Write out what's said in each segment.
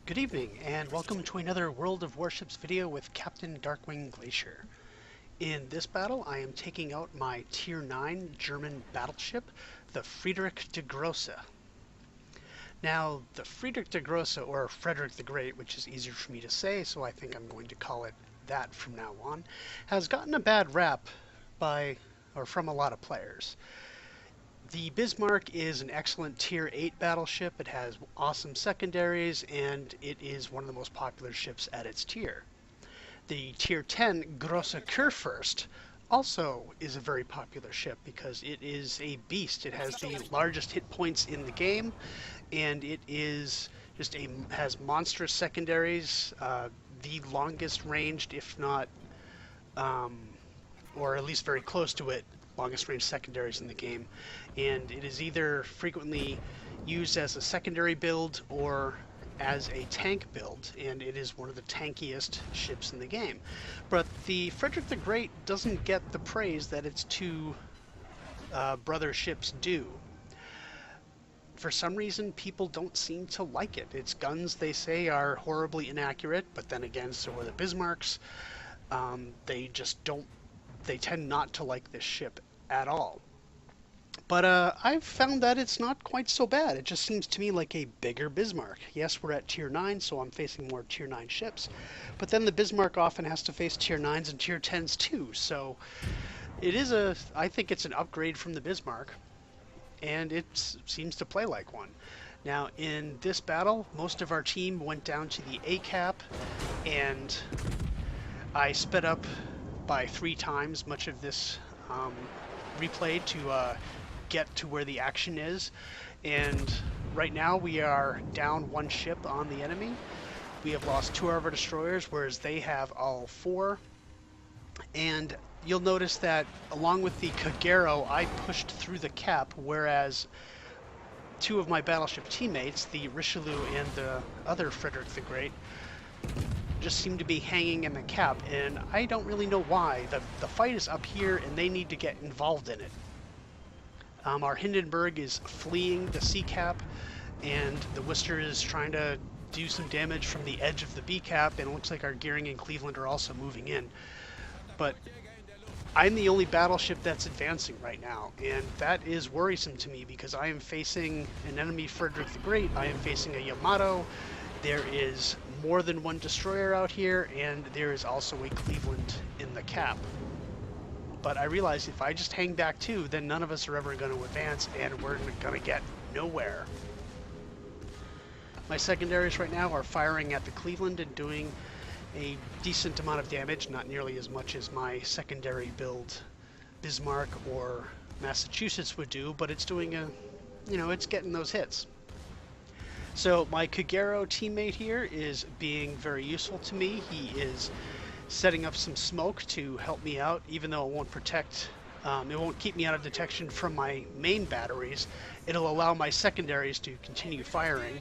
Good evening, and welcome to another World of Warships video with Captain Darkwing Glacier. In this battle, I am taking out my Tier IX German battleship, the Friedrich der Grosse. Now, the Friedrich der Grosse, or Frederick the Great, which is easier for me to say, so I think I'm going to call it that from now on, has gotten a bad rap from a lot of players. The Bismarck is an excellent Tier 8 battleship. It has awesome secondaries, and it is one of the most popular ships at its tier. The Tier 10 Grosse Kurfürst also is a very popular ship because it is a beast. It has the largest hit points in the game, and it is has monstrous secondaries, the longest ranged, if not, or at least very close to it, longest range secondaries in the game, and it is either frequently used as a secondary build or as a tank build, and it is one of the tankiest ships in the game. But the Frederick the Great doesn't get the praise that its two brother ships do. For some reason, people don't seem to like it. Its guns, they say, are horribly inaccurate, but then again, so are the Bismarcks. They tend not to like this ship at all. But I've found that it's not quite so bad. It just seems to me like a bigger Bismarck. Yes, we're at Tier 9, so I'm facing more Tier 9 ships. But then the Bismarck often has to face Tier 9s and Tier 10s too. So I think it's an upgrade from the Bismarck, and it seems to play like one. Now, in this battle, most of our team went down to the A cap, and I sped up by 3 times much of this replay to get to where the action is. And right now we are down 1 ship on the enemy. We have lost 2 of our destroyers, whereas they have all 4. And you'll notice that along with the Kagero, I pushed through the cap, whereas 2 of my battleship teammates, the Richelieu and the other Frederick the Great, just seem to be hanging in the cap, and I don't really know why. The fight is up here, and they need to get involved in it. Our Hindenburg is fleeing the C cap, and the Worcester is trying to do some damage from the edge of the B cap, and it looks like our Gearing and Cleveland are also moving in. But I'm the only battleship that's advancing right now, and that is worrisome to me because I am facing an enemy Frederick the Great. I am facing a Yamato. There is more than 1 destroyer out here, and there is also a Cleveland in the cap. But I realize if I just hang back too, then none of us are ever going to advance, and we're going to get nowhere. My secondaries right now are firing at the Cleveland and doing a decent amount of damage, not nearly as much as my secondary build Bismarck or Massachusetts would do, but it's doing it's getting those hits. So my Kagero teammate here is being very useful to me. He is setting up some smoke to help me out, even though it won't it won't keep me out of detection from my main batteries. It'll allow my secondaries to continue firing.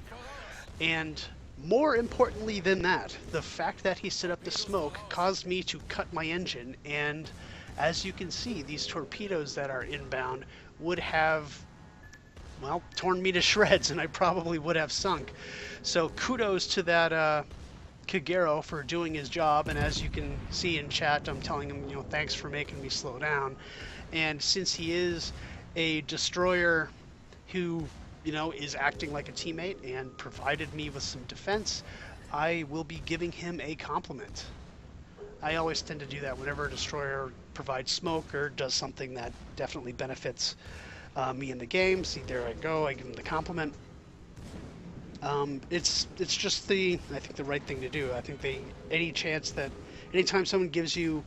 And more importantly than that, the fact that he set up the smoke caused me to cut my engine, and as you can see, these torpedoes that are inbound would have, well, torn me to shreds, and I probably would have sunk. So kudos to that Kagero for doing his job, and as you can see in chat, I'm telling him, thanks for making me slow down. And since he is a destroyer who, is acting like a teammate and provided me with some defense, I will be giving him a compliment. I always tend to do that whenever a destroyer provides smoke or does something that definitely benefits me in the game. See, there I go, I give him the compliment. It's just I think the right thing to do. I think anytime someone gives you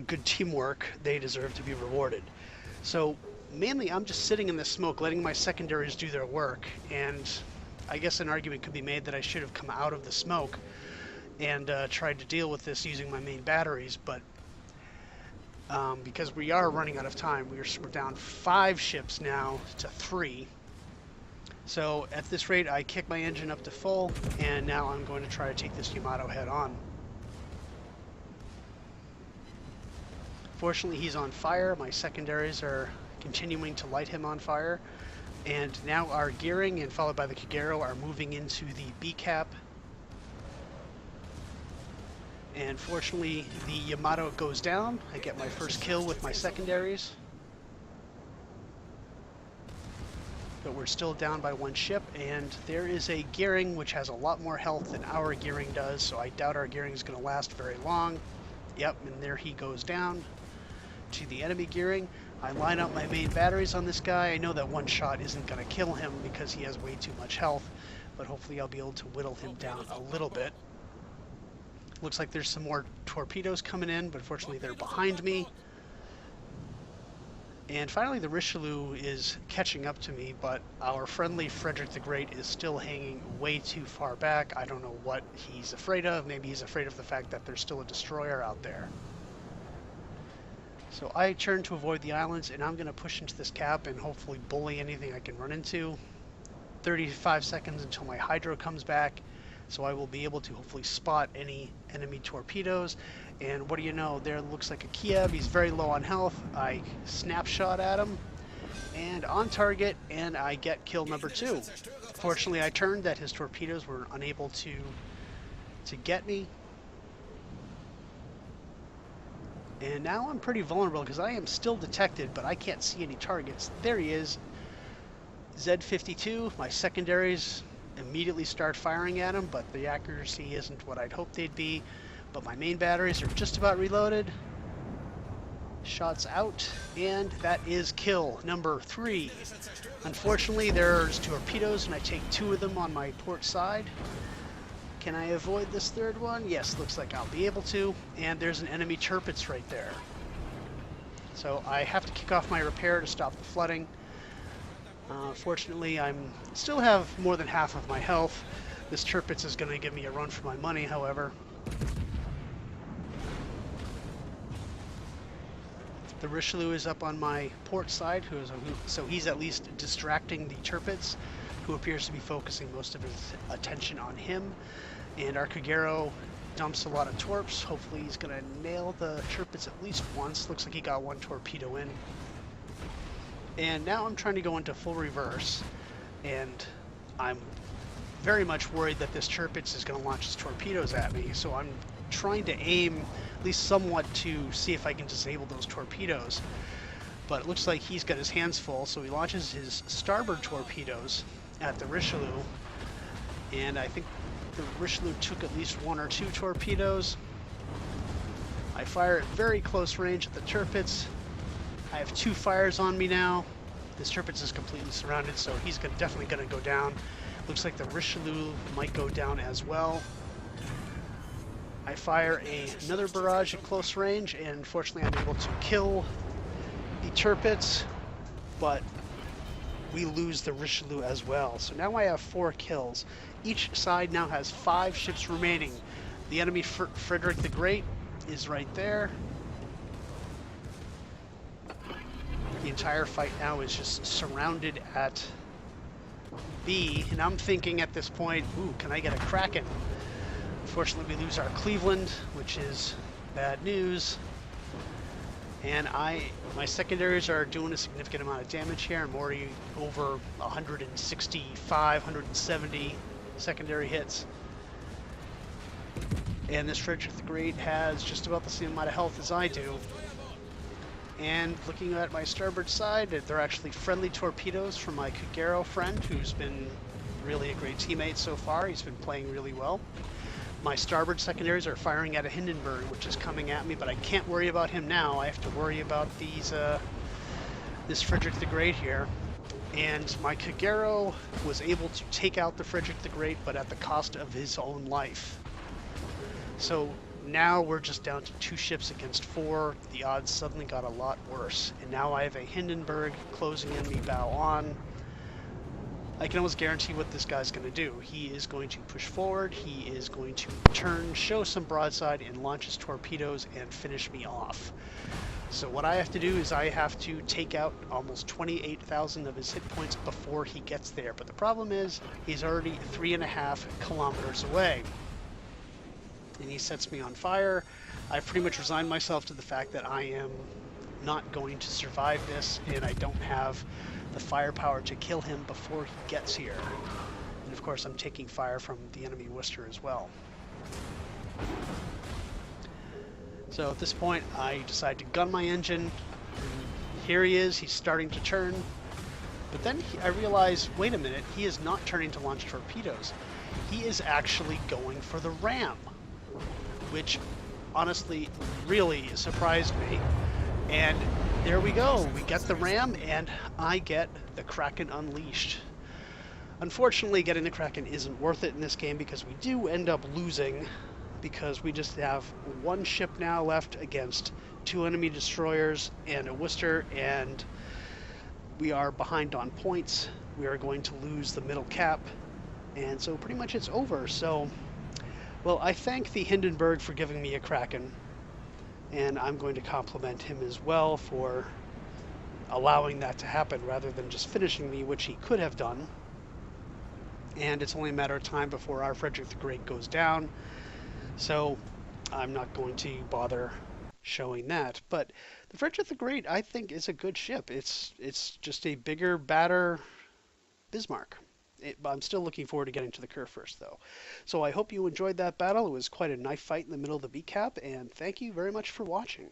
good teamwork, they deserve to be rewarded. So mainly I'm just sitting in the smoke, letting my secondaries do their work, and I guess an argument could be made that I should have come out of the smoke and tried to deal with this using my main batteries, but because we are running out of time, we're down 5 ships now to 3. So at this rate, I kick my engine up to full, and now I'm going to try to take this Yamato head on. Fortunately, he's on fire. My secondaries are continuing to light him on fire, and now our Gearing and followed by the Kagero are moving into the B cap And fortunately, the Yamato goes down. I get my first kill with my secondaries. But we're still down by one ship, and there is a gearing which has a lot more health than our gearing does, so I doubt our gearing is going to last very long. Yep, and there he goes down to the enemy gearing. I line up my main batteries on this guy. I know that one shot isn't going to kill him because he has way too much health, but hopefully I'll be able to whittle him down a little bit. Looks like there's some more torpedoes coming in, but fortunately they're behind me. And finally the Richelieu is catching up to me, but our friendly Friedrich the Great is still hanging way too far back. I don't know what he's afraid of. Maybe he's afraid of the fact that there's still a destroyer out there. So I turn to avoid the islands, and I'm going to push into this cap and hopefully bully anything I can run into. 35 seconds until my hydro comes back, so I will be able to hopefully spot any enemy torpedoes. And what do you know, there looks like a Kiev. He's very low on health. I snapshot at him, and on target, and I get kill number 2. Fortunately, I turned that his torpedoes were unable to get me. And now I'm pretty vulnerable because I am still detected, but I can't see any targets. There he is. Z-52, my secondaries immediately start firing at him, but the accuracy isn't what I'd hoped they'd be. But my main batteries are just about reloaded. Shots out, and that is kill number 3. Unfortunately, there's torpedoes, and I take 2 of them on my port side. Can I avoid this third one? Yes, looks like I'll be able to. And there's an enemy Tirpitz right there. So I have to kick off my repair to stop the flooding. Fortunately, I still have more than half of my health. This Tirpitz is going to give me a run for my money, however. The Richelieu is up on my port side, so he's at least distracting the Tirpitz, who appears to be focusing most of his attention on him. And our Kagero dumps a lot of torps. Hopefully he's going to nail the Tirpitz at least once. Looks like he got 1 torpedo in. And now I'm trying to go into full reverse, and I'm very much worried that this Tirpitz is going to launch his torpedoes at me, so I'm trying to aim at least somewhat to see if I can disable those torpedoes. But it looks like he's got his hands full, so he launches his starboard torpedoes at the Richelieu, and I think the Richelieu took at least 1 or 2 torpedoes. I fire at very close range at the Tirpitz. I have 2 fires on me now. This Tirpitz is completely surrounded, so he's definitely going to go down. Looks like the Richelieu might go down as well. I fire another barrage at close range, and fortunately I'm able to kill the Tirpitz, but we lose the Richelieu as well. So now I have 4 kills. Each side now has 5 ships remaining. The enemy Friedrich the Great is right there. The entire fight now is just surrounded at B, and I'm thinking at this point, ooh, can I get a Kraken? Unfortunately, we lose our Cleveland, which is bad news. And my secondaries are doing a significant amount of damage here. I'm already over 165, 170 secondary hits. And this Friedrich the Great has just about the same amount of health as I do. And looking at my starboard side, they're actually friendly torpedoes from my Kagero friend, who's been really a great teammate so far. He's been playing really well. My starboard secondaries are firing at a Hindenburg, which is coming at me, but I can't worry about him now. I have to worry about this Friedrich the Great here. And my Kagero was able to take out the Friedrich the Great, but at the cost of his own life. So now we're just down to 2 ships against 4. The odds suddenly got a lot worse. And now I have a Hindenburg closing in me bow on. I can almost guarantee what this guy's going to do. He is going to push forward, he is going to turn, show some broadside, and launch his torpedoes and finish me off. So what I have to do is I have to take out almost 28,000 of his hit points before he gets there. But the problem is, he's already 3.5 kilometers away. And he sets me on fire. I've pretty much resigned myself to the fact that I am not going to survive this, and I don't have the firepower to kill him before he gets here. And of course I'm taking fire from the enemy Worcester as well. So at this point, I decide to gun my engine. Here he is, he's starting to turn. But then I realize, wait a minute, he is not turning to launch torpedoes. He is actually going for the ram, which honestly really surprised me. And there we go, we get the ram and I get the Kraken unleashed. Unfortunately, getting the Kraken isn't worth it in this game because we do end up losing because we just have one ship now left against 2 enemy destroyers and a Worcester, and we are behind on points. We are going to lose the middle cap, and so pretty much it's over. So, well, I thank the Hindenburg for giving me a Kraken, and I'm going to compliment him as well for allowing that to happen rather than just finishing me, which he could have done. And it's only a matter of time before our Frederick the Great goes down, so I'm not going to bother showing that. But the Frederick the Great, I think, is a good ship. It's just a bigger, badder Bismarck. I'm still looking forward to getting to the curve first, though. So I hope you enjoyed that battle. It was quite a knife fight in the middle of the B cap, and thank you very much for watching.